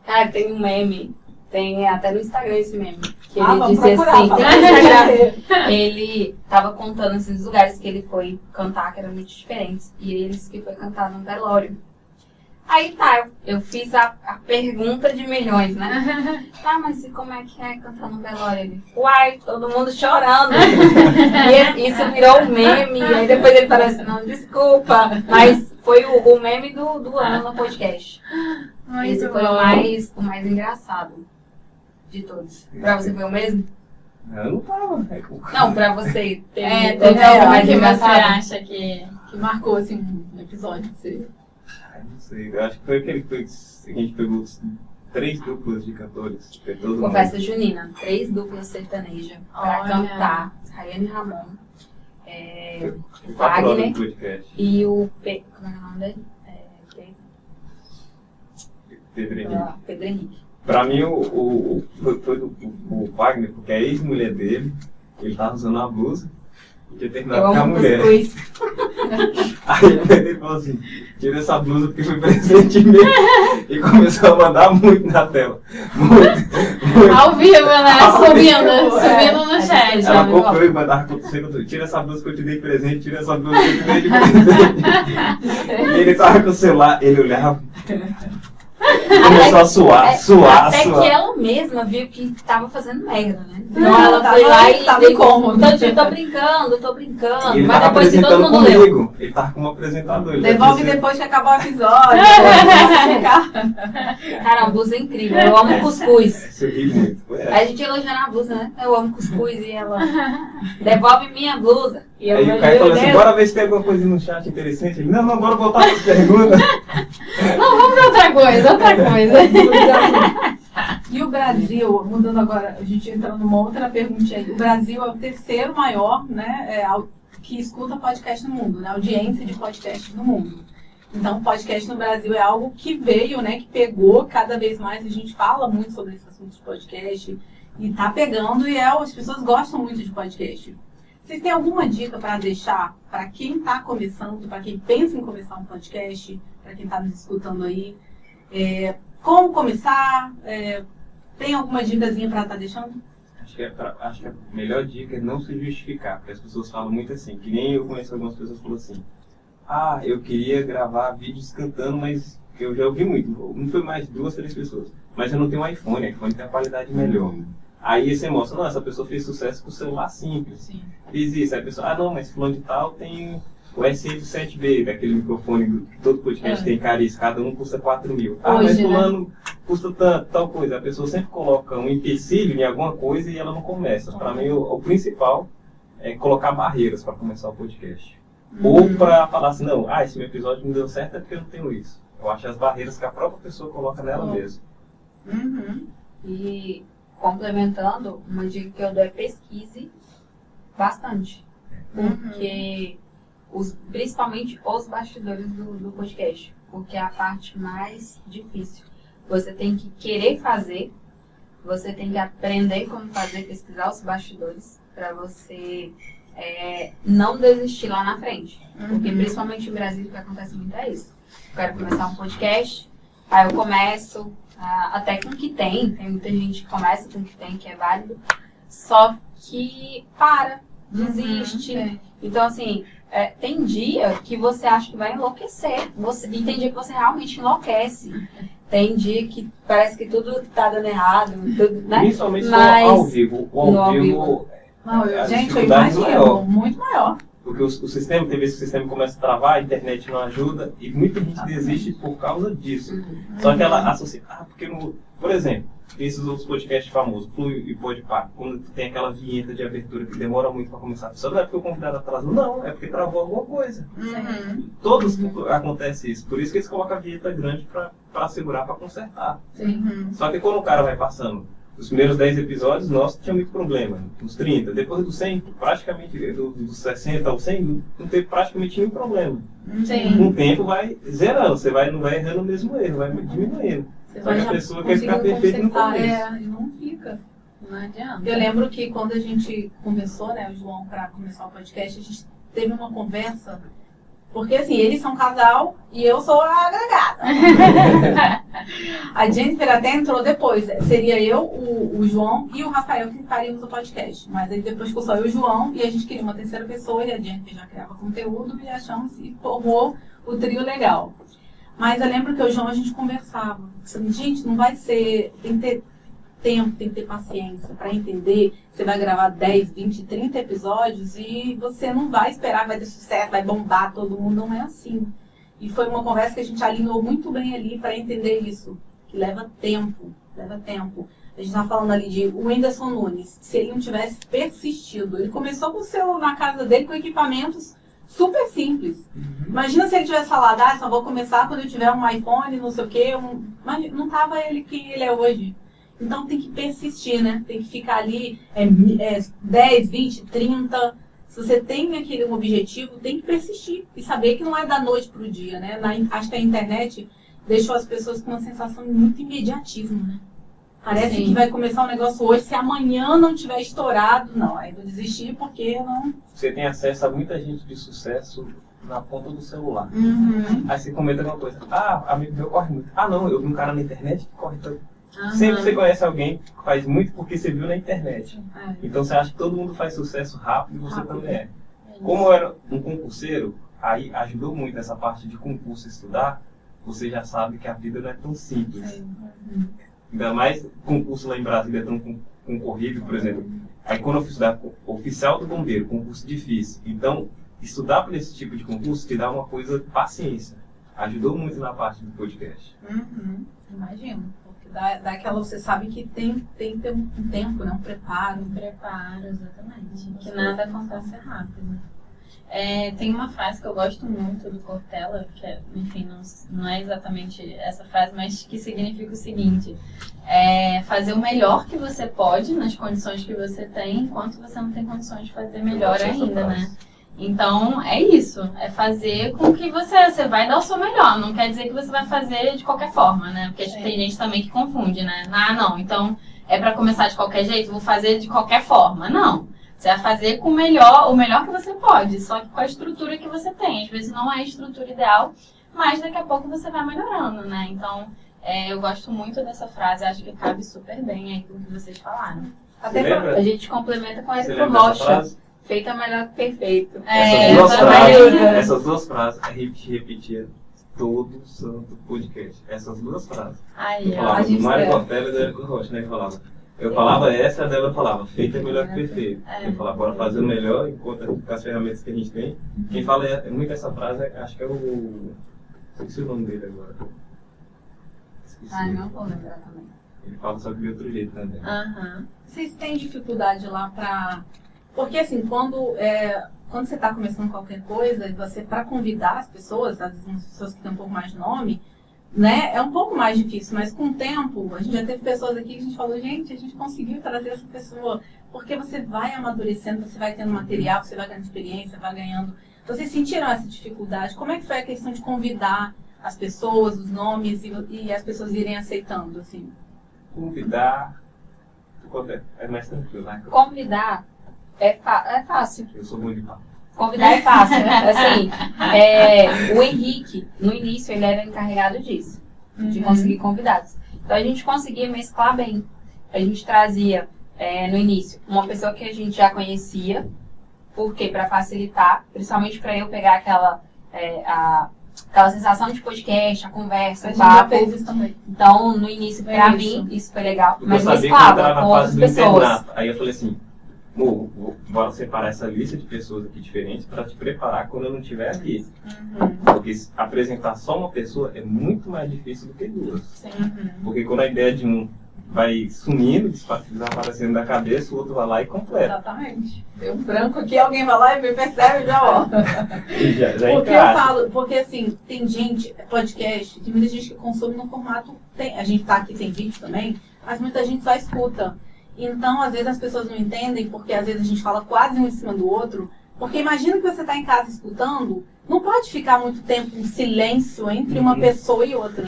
Cara, tem um meme, tem até no Instagram esse meme, que ele disse assim, tem no Instagram, ele tava contando esses lugares que ele foi cantar, que eram muito diferentes, e ele disse que foi cantar num velório. Aí tá, eu fiz a pergunta de milhões, né? Tá, mas e como é que é cantar num velório? Ele, uai, todo mundo chorando. E isso virou um meme, e aí depois ele falou assim, não, desculpa, mas foi o meme do ano no podcast. Esse foi o mais engraçado de todos. Pra você foi o mesmo? Eu não tava. Não, pra você Teve outro algum mais que você engraçado? acha que marcou, assim, um episódio de você. Não sei, eu acho que foi aquele que a gente pegou 3 duplas de cantores. Com festa junina, 3 duplas sertanejas pra Olha. cantar. Rayane Ramon, Foi 4 horas Wagner do podcast. e o como é o nome dele? Pedro Henrique. Pedro Henrique. Pra mim, foi o Wagner, porque a ex-mulher dele, ele tava usando a blusa e tinha terminado Eu com a amo mulher. cuscuz. Aí ele falou assim, tira essa blusa porque foi presente meu. E começou a mandar muito na tela. Muito. ao vivo, né? Ao Subindo no chat. Ela comprou e mandava com tira essa blusa que eu te dei de presente, tira essa blusa que eu te dei de presente. E ele tava com o celular, ele olhava. Começou a suar. Até que ela mesma viu que tava fazendo merda, né? Então Não, ela foi lá e tava deu incômodo. tô brincando. E ele Mas tava depois que todo apresentando mundo leu. comigo. Ele tava como apresentador. Ele Devolve deve ter depois que acabar o episódio. Chegar. Cara, uma blusa incrível. Eu amo cuscuz. sido- Eu ri muito. Foi essa. Aí a gente elogiando a blusa, né? Eu amo cuscuz e ela devolve minha blusa. E eu Aí o falei, Caio falou meu assim, Deus. bora ver se tem alguma coisa no chat interessante. Ele, não, bora voltar para as perguntas. Não, vamos pra outra coisa. E o Brasil, mudando agora, a gente entrando numa outra pergunta aí. O Brasil é o terceiro maior, né, que escuta podcast no mundo, né? Audiência de podcast no mundo. Então, o podcast no Brasil é algo que veio, né, que pegou cada vez mais. A gente fala muito sobre esse assunto de podcast e tá pegando e as pessoas gostam muito de podcast. Vocês têm alguma dica para deixar para quem está começando, para quem pensa em começar um podcast, para quem está nos escutando aí? Como começar? Tem alguma dicasinha para estar deixando? Acho que a melhor dica é não se justificar, porque as pessoas falam muito assim, que nem eu conheço algumas pessoas que falam assim, eu queria gravar vídeos cantando, mas eu já ouvi muito, não foi mais 2, 3 pessoas, mas eu não tenho um iPhone, iPhone tem uma qualidade melhor. Aí você mostra, não, essa pessoa fez sucesso com o celular simples, Sim. fiz isso, aí a pessoa, não, mas fulano de tal tem o SM7B, daquele microfone que todo podcast tem caríssimo, cada um custa 4 mil. Mas Hoje, fulano custa tanto, tal coisa. A pessoa sempre coloca um empecilho em alguma coisa e ela não começa. Para mim, o principal é colocar barreiras para começar o podcast. Ou para falar assim, não, esse meu episódio não deu certo é porque eu não tenho isso. Eu acho as barreiras que a própria pessoa coloca nela mesma. E complementando, uma dica que eu dou é pesquise bastante. Porque principalmente os bastidores do podcast, porque é a parte mais difícil. Você tem que querer fazer, você tem que aprender como fazer, pesquisar os bastidores, para você não desistir lá na frente. Porque principalmente no Brasil o que acontece muito é isso. Eu quero começar um podcast, aí eu começo, até com o que tem muita gente que começa com o que tem, que é válido, só que desiste. Então assim, tem dia que você acha que vai enlouquecer, e tem dia que você realmente enlouquece. Tem dia que parece que tudo tá dando errado, tudo, né? Principalmente Mas ao vivo. O ao vivo Não, a gente, eu dificuldade imagino, maior. muito maior. Porque o sistema, tem vezes que o sistema começa a travar, a internet não ajuda, e muita gente desiste por causa disso. Só que ela associa, porque por exemplo, esses outros podcasts famosos, Flui e Podpah, quando tem aquela vinheta de abertura que demora muito para começar, só não é porque o convidado atrasou, não, é porque travou alguma coisa. Todos acontece isso, por isso que eles colocam a vinheta grande para segurar, para consertar. Só que quando o cara vai passando, os primeiros 10 episódios, nossa, tinha muito problema, uns 30, depois do 100, praticamente, dos 60 ao 100, não teve praticamente nenhum problema. Com o tempo vai zerando, você não vai errando o mesmo erro, vai diminuindo. Só que a pessoa quer ficar perfeita no começo. E não fica. Não adianta. Eu lembro que quando a gente começou, né, o João, para começar o podcast, a gente teve uma conversa, porque assim, eles são casal e eu sou a agregada. A Jennifer até entrou depois. Seria eu, o João e o Rafael que faríamos o podcast. Mas aí depois ficou só eu e o João e a gente queria uma terceira pessoa e a Jennifer já criava conteúdo e achamos e formou o trio legal. Mas eu lembro que o João a gente conversava. Gente, não vai ser... Tem que ter tempo, tem que ter paciência para entender. Você vai gravar 10, 20, 30 episódios e você não vai esperar que vai ter sucesso, vai bombar todo mundo. Não é assim. E foi uma conversa que a gente alinhou muito bem ali para entender isso. Que leva tempo, leva tempo. A gente estava falando ali de o Whindersson Nunes. Se ele não tivesse persistido, ele começou com o celular na casa dele com equipamentos super simples. Imagina se ele tivesse falado, só vou começar quando eu tiver um iPhone, não sei o quê. Mas não tava ele quem ele é hoje. Então tem que persistir, né? Tem que ficar ali 10, 20, 30. Se você tem aquele objetivo, tem que persistir. E saber que não é da noite pro dia, né? Acho que a internet deixou as pessoas com uma sensação de muito imediatismo, né? Parece Sim. que vai começar um negócio hoje, se amanhã não tiver estourado, não. Aí vou desistir porque não... Você tem acesso a muita gente de sucesso na ponta do celular. Uhum. Aí você comenta alguma coisa. Amigo meu corre muito. Não, eu vi um cara na internet que corre tanto. Uhum. Sempre você conhece alguém que faz muito porque você viu na internet. É. Então você acha que todo mundo faz sucesso rápido e você também é. Como eu era um concurseiro, aí ajudou muito essa parte de concurso estudar. Você já sabe que a vida não é tão simples. Ainda mais concurso lá em Brasília é tão concorrido, por exemplo. Aí quando eu fui estudar oficial do bombeiro, concurso difícil. Então, estudar para esse tipo de concurso te dá uma coisa de paciência. Ajudou muito na parte do podcast. Uhum. Imagino. Porque dá aquela, você sabe que tem que ter um tempo, né? Um preparo. Preparo, exatamente. Que nada acontece rápido. Tem uma frase que eu gosto muito do Cortella, que enfim, não é exatamente essa frase, mas que significa o seguinte: fazer o melhor que você pode nas condições que você tem, enquanto você não tem condições de fazer melhor ainda, né? Então, é isso. É fazer com que você vai dar o seu melhor. Não quer dizer que você vai fazer de qualquer forma, né? Porque tem gente também que confunde, né? Não, então é pra começar de qualquer jeito, vou fazer de qualquer forma. Não. Você vai fazer com o melhor que você pode, só que com a estrutura que você tem. Às vezes não é a estrutura ideal, mas daqui a pouco você vai melhorando, né? Então, eu gosto muito dessa frase, acho que cabe super bem aí com o que vocês falaram. Até a gente complementa com a Érico lembra dessa Rocha. frase? Feita melhor que perfeito. Essas duas frases a gente repetia todo santo podcast. Essas duas frases. Aí, Eu ó. falava do Mário Cortella e do Érico Rocha, né? Eu falava essa, a dela falava, feita é melhor que perfeito. Eu falava, bora fazer o melhor enquanto com as ferramentas que a gente tem. Quem fala muito essa frase, acho que é o... Esqueci o nome dele agora. Esqueci. Não vou lembrar também. Ele fala só que de outro jeito também. Vocês têm dificuldade lá pra... Porque assim, quando você está começando qualquer coisa, e você, para convidar as pessoas, às vezes as pessoas que têm um pouco mais de nome, né, é um pouco mais difícil, mas com o tempo, a gente já teve pessoas aqui que a gente falou, gente, a gente conseguiu trazer essa pessoa, porque você vai amadurecendo, você vai tendo material, você vai ganhando experiência, vai ganhando... Vocês sentiram essa dificuldade? Como é que foi a questão de convidar as pessoas, os nomes, e as pessoas irem aceitando, assim? Convidar... É mais tranquilo, né? Convidar é fácil. Eu sou muito de papo. Convidar é fácil. Assim, o Henrique, no início, ele era encarregado disso, de conseguir convidados. Então, a gente conseguia mesclar bem. A gente trazia, no início, uma pessoa que a gente já conhecia, porque para facilitar, principalmente para eu pegar aquela sensação de podcast, a conversa, o papo. Fez isso também. Então, no início, para mim, isso foi legal. Mas eu sabia que mesclava entrar na com fase outras do pessoas. internato. Aí eu falei assim, bora separar essa lista de pessoas aqui diferentes para te preparar quando eu não estiver aqui. Porque apresentar só uma pessoa é muito mais difícil do que duas. Porque quando a ideia de um vai sumindo, desaparecendo da cabeça, o outro vai lá e completa. Exatamente. Deu um branco aqui, alguém vai lá e me percebe já, ó. E já Porque eu encaixa. falo, porque assim, tem gente, podcast, tem muita gente que consome no formato, a gente tá aqui, tem vídeo também, mas muita gente só escuta. Então, às vezes as pessoas não entendem, porque às vezes a gente fala quase um em cima do outro, porque imagina que você está em casa escutando, não pode ficar muito tempo em silêncio entre uma pessoa e outra.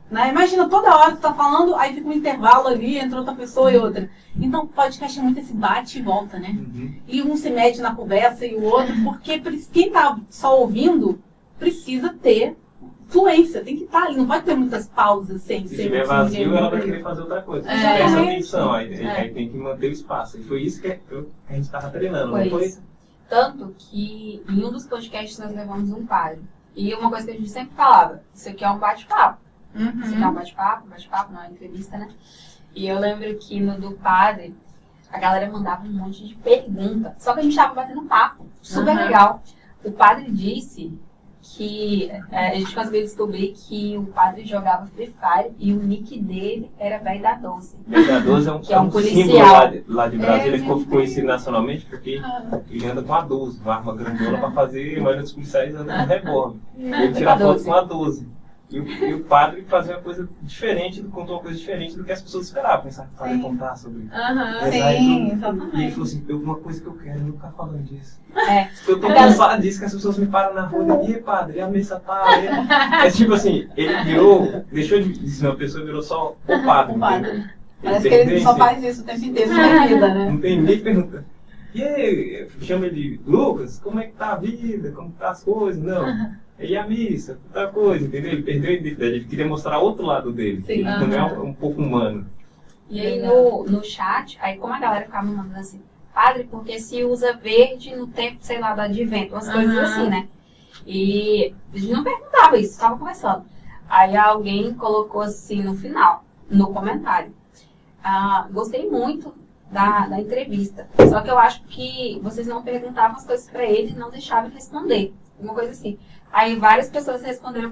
Né? Imagina, toda hora que tu tá falando, aí fica um intervalo ali entre outra pessoa e outra. Então, o podcast é muito esse bate e volta, né? E um se mete na conversa e o outro, porque quem tá só ouvindo precisa ter fluência, tem que estar ali, não pode ter muitas pausas sem Se ser. tiver vazio, ela vai querer fazer outra coisa. Presta atenção, aí tem que manter o espaço. E foi isso que a gente estava treinando, não foi? Isso. Tanto que em um dos podcasts nós levamos um padre. E uma coisa que a gente sempre falava, isso aqui é um bate-papo. Isso aqui é um bate-papo, não é uma entrevista, né? E eu lembro que no do padre, a galera mandava um monte de perguntas. Só que a gente tava batendo papo, super legal. O padre disse que a gente conseguiu descobrir que o padre jogava Free Fire e o nick dele era Velho da 12. Velho da 12 é um símbolo lá de Brasília, ele ficou conhecido nacionalmente porque ele anda com a 12, uma arma grandona para fazer, mas os policiais andam com revólver. Ele tira foto com a 12. E o padre fazia uma coisa diferente, contou uma coisa diferente do que as pessoas esperavam, pensar que ia contar sobre. Sim, exatamente. E ele falou assim, uma coisa que eu quero, não ficar falando disso. É. Eu tô cansado disso, que as pessoas me param na rua e padre, a missa tá. É tipo assim, ele virou, deixou de ser uma pessoa, virou só o padre. O padre. Parece que ele só faz isso o tempo inteiro na vida, né? Não tem ninguém que pergunta. E aí, chama ele de Lucas, como é que tá a vida, como tá as coisas? Não. E a missa, outra coisa, entendeu? Ele perdeu a identidade, ele queria mostrar outro lado dele. Sim. Ele também é um pouco humano. E aí no chat, aí como a galera ficava mandando assim, padre, porque se usa verde no tempo, sei lá, do advento, umas coisas assim, né? E a gente não perguntava isso, estava conversando. Aí alguém colocou assim no final, no comentário. Gostei muito da entrevista. Só que eu acho que vocês não perguntavam as coisas pra ele e não deixavam ele responder. Uma coisa assim. Aí várias pessoas responderam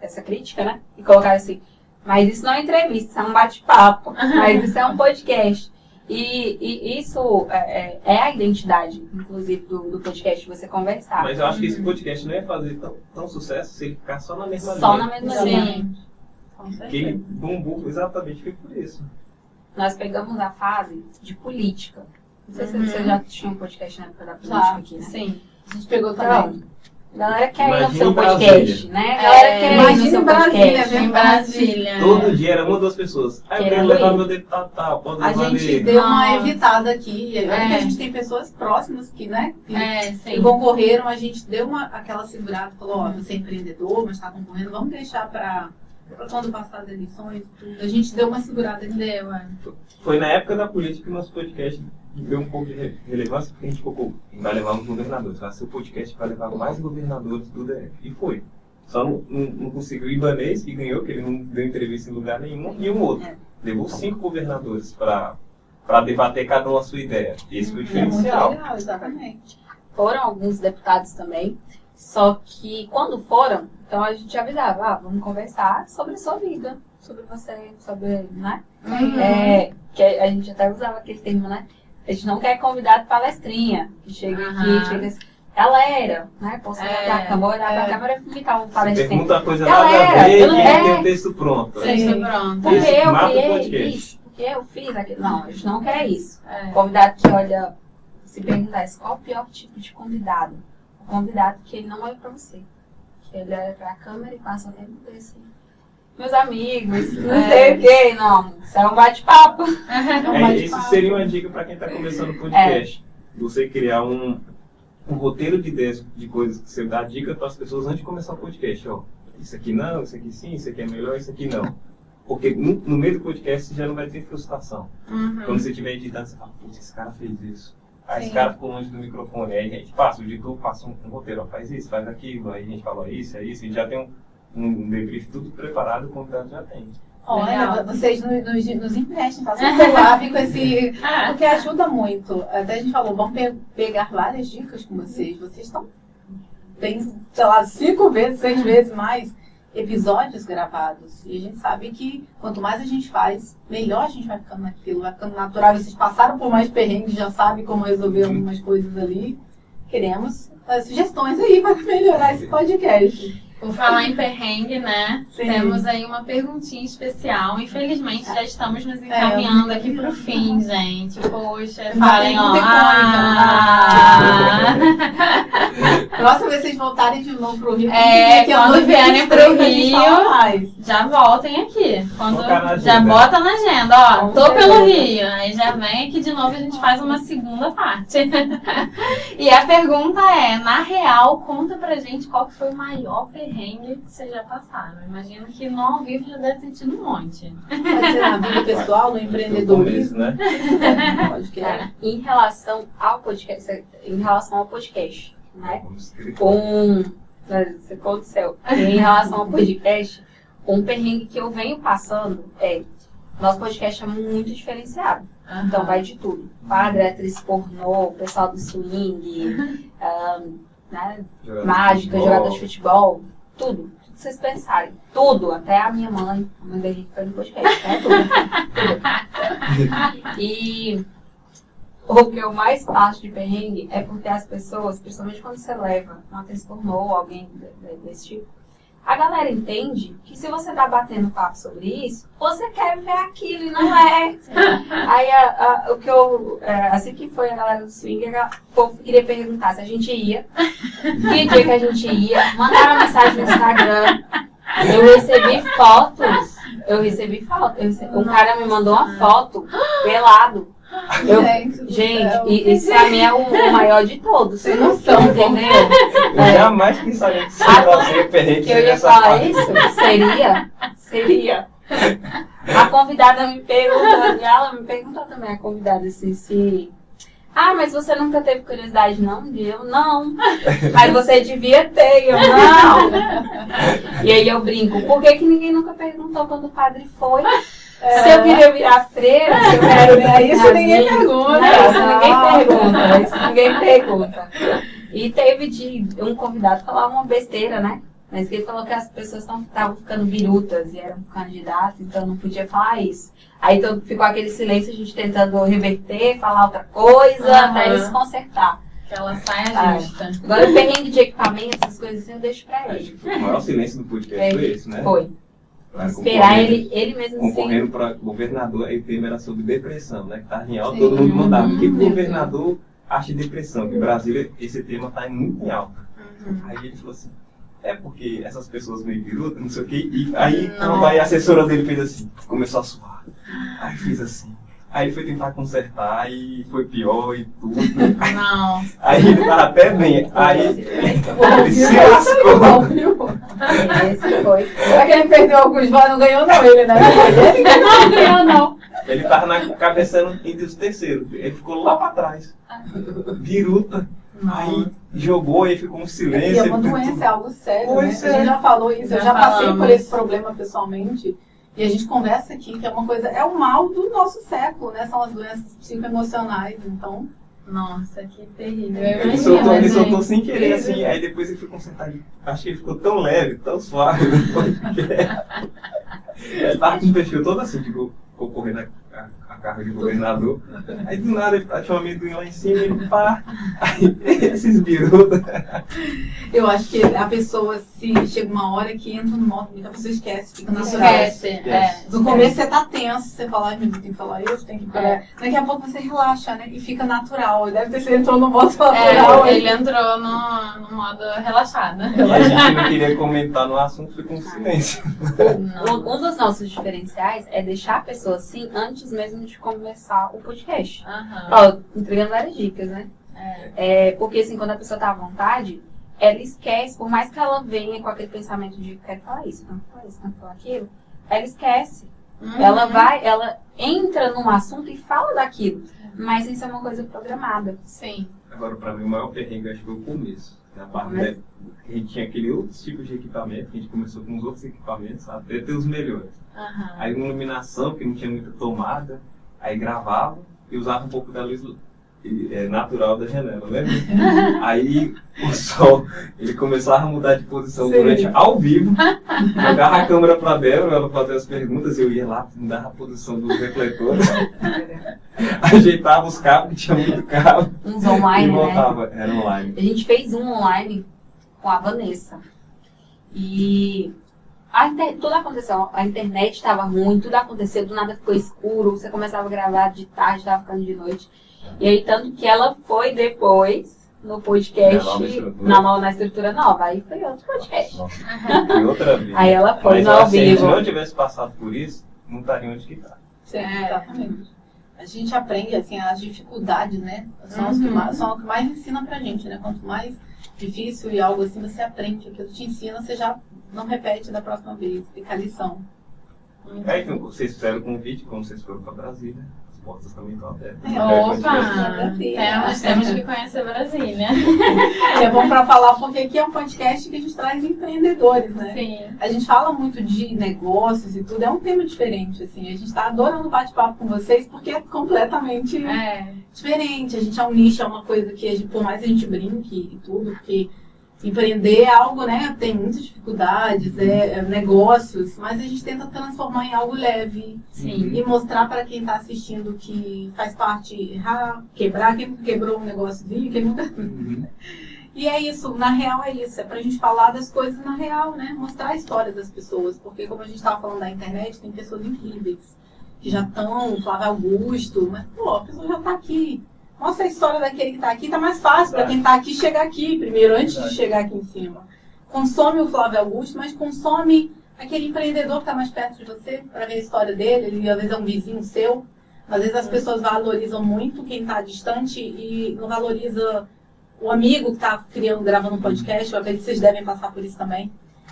essa crítica, né? E colocaram assim, mas isso não é entrevista, isso é um bate-papo, mas isso é um podcast. E isso é a identidade, inclusive, do podcast, você conversar. Mas eu acho que esse podcast não ia fazer tão sucesso se ele ficar só na mesma linha. Só na mesma linha. Que ele bombou exatamente por isso. Nós pegamos a fase de política. Não sei se você já tinha um podcast na época da política aqui, né? Sim. A gente pegou também. A galera quer ir no seu podcast, né? A galera quer ir no seu podcast. Em Brasília. Todo dia era uma ou duas pessoas. Eu quero levar meu deputado tal, pode levar a gente deu uma evitada aqui. A gente tem pessoas próximas que, né? Que concorreram, a gente deu aquela segurada, falou, ó, você é empreendedor, mas está concorrendo, vamos deixar para quando passar as eleições, tudo. A gente deu uma segurada. Foi na época da política que o nosso podcast deu um pouco de relevância, porque a gente focou em vai levar uns governadores. Seu podcast vai levar mais governadores do DF. E foi. Só não conseguiu o Ibanez, que ganhou, que ele não deu entrevista em lugar nenhum, e um outro. Levou 5 governadores para debater cada um a sua ideia. Esse foi o diferencial. Muito legal, exatamente. Foram alguns deputados também, só que quando foram, então a gente avisava, vamos conversar sobre a sua vida, sobre você, sobre, né? Que a gente até usava aquele termo, né? A gente não quer convidado palestrinha, que chega aqui, chega assim, galera, né? Posso olhar pra câmera, olhar pra câmera e ficar um palestrinha. Pergunta a coisa nada a ver, tem o texto pronto. Porque eu criei isso, porque eu fiz aquilo. Não, a gente não quer isso. Convidado que olha, se perguntar qual o pior tipo de convidado? O convidado que ele não olha pra você. Que ele olha pra câmera e passa o tempo desse. Meus amigos, não sei o que, não. Isso é um bate-papo. Isso seria uma dica para quem está começando o podcast. Você criar um roteiro de ideias de coisas que você dá dica para as pessoas antes de começar o podcast. Ó, isso aqui não, isso aqui sim, isso aqui é melhor, isso aqui não. Porque no meio do podcast você já não vai ter frustração. Quando você estiver editando, você fala, putz, esse cara fez isso. Aí esse cara ficou longe do microfone. Aí a gente passa, o editor passa um roteiro, ó, faz isso, faz aquilo. Aí a gente fala isso, é isso. A gente já tem um debrief tudo preparado, o convidado já tem. Olha, vocês nos emprestem, façam um collab com esse... Porque ajuda muito. Até a gente falou, vamos pegar várias dicas com vocês. Vocês tem, sei lá, 5 vezes, 6 vezes mais episódios gravados. E a gente sabe que quanto mais a gente faz, melhor a gente vai ficando naquilo, vai ficando natural. Vocês passaram por mais perrengues, já sabem como resolver algumas coisas ali. Queremos sugestões aí para melhorar esse podcast. Por falar em perrengue, né? Sim. Temos aí uma perguntinha especial. Infelizmente, já estamos nos encaminhando aqui pro fim, gente. Poxa, falem, ó. Próxima vez vocês voltarem de novo pro Rio. Quando vierem pro Rio, já voltem aqui. Quando já bota na agenda, ó. Tô pelo Rio. Aí já vem aqui de novo e a gente faz uma segunda parte. E a pergunta é, na real, conta pra gente qual que foi o maior perrengue que vocês já passaram. Imagino que no ao vivo já deve ter tido um monte. Pode ser na vida pessoal, no empreendedorismo, né? Pode que Cara, em relação ao podcast, né? Você aconteceu. Em relação ao podcast, um perrengue que eu venho passando nosso podcast é muito diferenciado. Então vai de tudo. Padre, atriz pornô, pessoal do swing, né? Mágica, jogador de futebol, tudo que vocês pensarem. Tudo, até a minha mãe, a mãe da gente foi no podcast, né? Tudo. E o que eu mais acho de perrengue é porque as pessoas, principalmente quando você leva uma atriz pornô ou alguém desse tipo, a galera entende que se você tá batendo papo sobre isso, você quer ver aquilo e não é. Aí o que assim que foi a galera do swing, o povo queria perguntar se a gente ia, que dia que a gente ia, mandaram mensagem no Instagram. Eu recebi fotos. Um cara me mandou uma foto pelado. Gente, isso pra mim é o maior de todos. Sem noção, entendeu? Eu jamais quis saber que você fazia perrengue. Que eu ia falar isso? Seria. A convidada me perguntou, e ela me perguntou também, a convidada, assim, se... mas você nunca teve curiosidade, não? Eu, não. Mas você devia ter, eu, não. E aí eu brinco, por que ninguém nunca perguntou quando o padre foi? Se eu queria virar freira, se eu quero virar isso ninguém pergunta. Isso ninguém pergunta. E teve um convidado falar uma besteira, né? Mas que ele falou que as pessoas estavam ficando birutas e eram candidatos, então não podia falar isso. Aí então, ficou aquele silêncio, a gente tentando reverter, falar outra coisa, até eles consertar. Aquela saia justa. Agora o perrengue de equipamento, essas coisas assim, eu deixo pra ele. O maior silêncio do podcast foi esse, né? Foi. Esperar ele mesmo concorrendo para governador, aí o tema era sobre depressão, né? Que tá em alta, todo mundo mandava. O que o governador acha de depressão? Que em Brasília esse tema tá muito em alta. Aí ele falou assim, porque essas pessoas meio birutas, não sei o quê. E aí quando a assessora dele fez assim, começou a suar. Aí fez assim. Aí ele foi tentar consertar e foi pior e tudo. Não. Aí ele tava até bem. Aí ele se lascou. Esse foi. Será que ele perdeu alguns votos? Não ganhou não, ele, né? Não ganhou não. Ele tava cabeçando entre os terceiros. Ele ficou lá pra trás. Biruta. Aí jogou, aí ficou um silêncio. E é uma doença, é algo sério, né? É. A gente já falou isso, eu já passei por esse problema pessoalmente. E a gente conversa aqui que é uma coisa, é o mal do nosso século, né? São as doenças psicoemocionais, então... Nossa, que terrível. Ele soltou sem querer, assim, aí depois ele foi consertar. Acho que ele ficou tão leve, tão suave. Ele tava com o perfil todo assim, tipo, concorrendo a cargo de governador. Aí do nada ele tinha um amendoim lá em cima e ele pá. Aí esses birutas. Eu acho que a pessoa, se chega uma hora que entra no modo, a pessoa esquece, fica natural. No começo você tá tenso, você fala, ai meu Deus, tem que falar isso, tem que falar. Daqui a pouco você relaxa, né? E fica natural. Deve ter sido entrou no modo natural. Ele entrou no modo relaxado. E a gente não queria comentar no assunto, ficou um silêncio. Um dos nossos diferenciais é deixar a pessoa assim antes mesmo de começar o podcast. Ó, entregando várias dicas, né? Porque assim, quando a pessoa tá à vontade, ela esquece, por mais que ela venha com aquele pensamento de quero falar isso, não falar isso, não falar aquilo, ela esquece. Ela entra num assunto e fala daquilo. Mas isso é uma coisa programada. Sim. Agora, pra mim, o maior perrengue acho que foi o começo. Na parte a gente tinha aquele outros tipos de equipamento, que a gente começou com os outros equipamentos, até ter os melhores. Aí uma iluminação, que não tinha muita tomada, aí gravava e usava um pouco da luz natural da janela, né? Aí o sol, ele começava a mudar de posição durante ao vivo, jogava a câmera pra dela, ela fazia as perguntas, eu ia lá, mudava a posição dos refletores, ajeitava os cabos, que tinha muito cabo, uns online, e voltava, né? Era online. A gente fez um online com a Vanessa. E tudo aconteceu. A internet estava ruim, tudo aconteceu, do nada ficou escuro, você começava a gravar de tarde, estava ficando de noite. E aí, tanto que ela foi depois no podcast, na estrutura nova. Aí foi outro podcast. Foi outra vida. Aí ela foi Mas no ao se a gente vivo. não tivesse passado por isso, não estaria onde que tá. Sim, exatamente. A gente aprende, assim, as dificuldades, né? São o que mais ensina pra gente, né? Quanto mais difícil e algo assim, você aprende. Aquilo te ensina, você já não repete da próxima vez. Fica a lição. Então, vocês fizeram o convite, como vocês foram pra Brasília. As portas também estão abertas. Opa! Temos que conhecer Brasília. É bom pra falar, porque aqui é um podcast que a gente traz empreendedores, né? Sim. A gente fala muito de negócios e tudo, é um tema diferente, assim. A gente tá adorando bate-papo com vocês, porque é completamente diferente. A gente é um nicho, é uma coisa que, por mais que a gente brinque e tudo, porque empreender é algo, né? Tem muitas dificuldades, negócios, mas a gente tenta transformar em algo leve. Sim. E mostrar para quem está assistindo que faz parte errar, quebrar, quem nunca quebrou um negóciozinho, quem nunca. E é isso, na real é isso, é pra gente falar das coisas na real, né? Mostrar a história das pessoas, porque como a gente estava falando da internet, tem pessoas incríveis que já estão, Flávio Augusto, mas pô, a pessoa já está aqui. Mostra a história daquele que está aqui, tá mais fácil para quem está aqui chegar aqui primeiro, antes de chegar aqui em cima. Consome o Flávio Augusto, mas consome aquele empreendedor que está mais perto de você, para ver a história dele. Ele às vezes é um vizinho seu. Às vezes as pessoas valorizam muito quem está distante e não valoriza o amigo que está gravando um podcast. Eu acredito que vocês devem passar por isso também.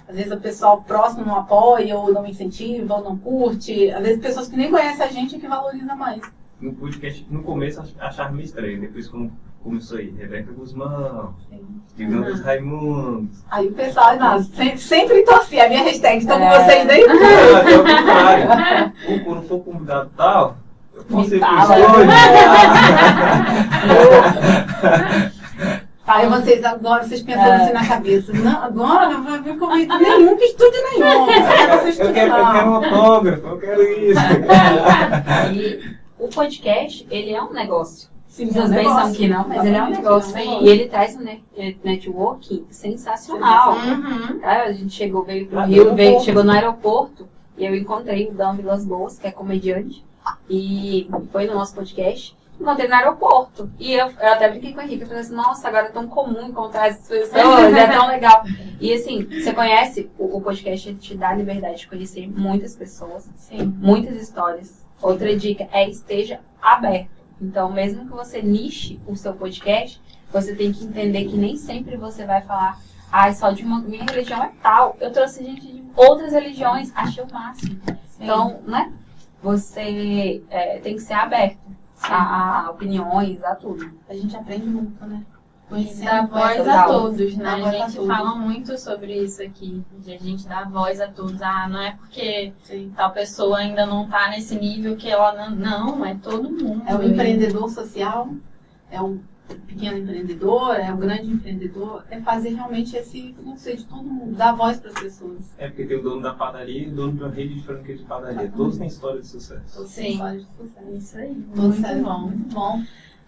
Às vezes o pessoal próximo não apoia, ou não incentiva, ou não curte. Às vezes pessoas que nem conhecem a gente é que valoriza mais. No podcast, no começo, achava meio estranho. Depois, como começou aí, Rebeca Guzmão, Digão dos Raimundos. Aí o pessoal, sempre torcia a minha hashtag. Estou com vocês desde o Até o contrário. Ou quando for convidado tal, eu posso ir pro Aí vocês agora, vocês pensando assim na cabeça, não, agora não vai vir convite nenhum, que estúdio nenhum. Eu quero um autógrafo, eu quero isso. E o podcast, ele é um negócio. Sim, Vocês pensam que não, mas ele é um negócio. E ele traz um networking sensacional. A gente veio pro Rio, chegou no aeroporto e eu encontrei o Dan Vilas Boas, que é comediante, e foi no nosso podcast. Encontrei no aeroporto. E eu até brinquei com o Henrique. Eu falei assim, nossa, agora é tão comum encontrar essas pessoas, é tão legal. E assim, você conhece o podcast, ele te dá a liberdade de conhecer muitas pessoas, muitas histórias. Outra dica é esteja aberto. Então, mesmo que você niche o seu podcast, você tem que entender que nem sempre você vai falar, só de minha religião é tal. Eu trouxe gente de outras religiões, achei o máximo. Então, né? Você tem que ser aberto a opiniões, a tudo. A gente aprende muito, né? Dá voz a todos, né? A gente fala muito sobre isso aqui. De a gente dá voz a todos. Não é porque tal pessoa ainda não tá nesse nível que ela não, é todo mundo. É o empreendedor social, é o pequeno empreendedor, é o grande empreendedor, é fazer realmente esse fluxo de todo mundo, dar voz para as pessoas. É porque tem o dono da padaria e o dono de uma rede de franquia de padaria. Todos têm história de sucesso. Todos têm história de sucesso. Isso aí. Muito bom, muito bom.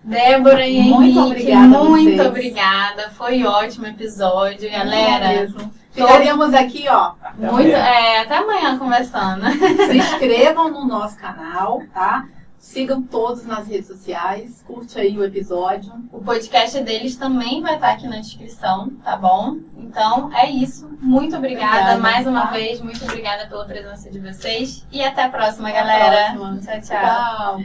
Débora e muito Henrique, obrigada muito obrigada. Foi ótimo episódio, galera. Ficaremos aqui, ó. Até amanhã conversando. Se inscrevam no nosso canal, tá? Sigam todos nas redes sociais. Curte aí o episódio. O podcast deles também vai estar aqui na descrição, tá bom? Então é isso. Muito obrigada mais uma vez. Muito obrigada pela presença de vocês. E até a próxima, galera. Até a próxima. Tchau, tchau. Tchau.